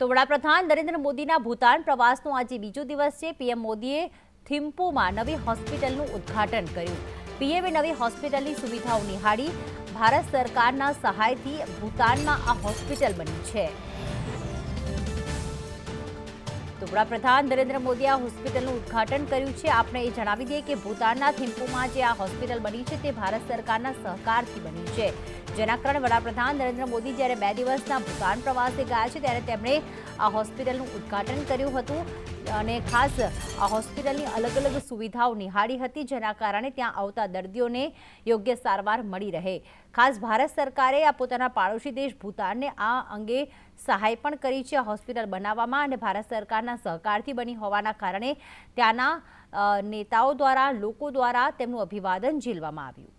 તો વડાપ્રધાન નરેન્દ્ર મોદીના ભૂતાન પ્રવાસનો આજે બીજો દિવસ છે। પીએમ મોદીએ થિમ્પુમાં નવી હોસ્પિટલનું ઉદ્ઘાટન કર્યું। પીએમએ નવી હોસ્પિટલની સુવિધાઓ નિહાળી। ભારત સરકારના સહાયથી ભૂતાનમાં આ હોસ્પિટલ બની છે। તો વડાપ્રધાન નરેન્દ્ર મોદીએ આ હોસ્પિટલનું ઉદ્ઘાટન કર્યું છે। આપણે એ જણાવી દઈએ કે ભૂતાનના થિમ્પુમાં જે આ હોસ્પિટલ બની છે તે ભારત સરકારના સહકારથી બની છે, જેના કારણે વડાપ્રધાન નરેન્દ્ર મોદી જ્યારે 2 દિવસના ભૂતાન પ્રવાસે ગયા છે ત્યારે તેમણે આ હોસ્પિટલનું ઉદ્ઘાટન કર્યું હતું અને ખાસ આ હોસ્પિટલની અલગ અલગ સુવિધાઓ નિહાળી હતી, જેના કારણે ત્યાં આવતા દર્દીઓને યોગ્ય સારવાર મળી રહે। ખાસ ભારત સરકારે આ પોતાના પાડોશી દેશ ભૂતાનને આ અંગે સહાય પણ કરી છે આ હોસ્પિટલ બનાવવામાં, અને ભારત સરકારના સહકારથી બની હોવાના કારણે ત્યાંના નેતાઓ દ્વારા, લોકો દ્વારા તેમનું અભિવાદન ઝીલવામાં આવ્યું।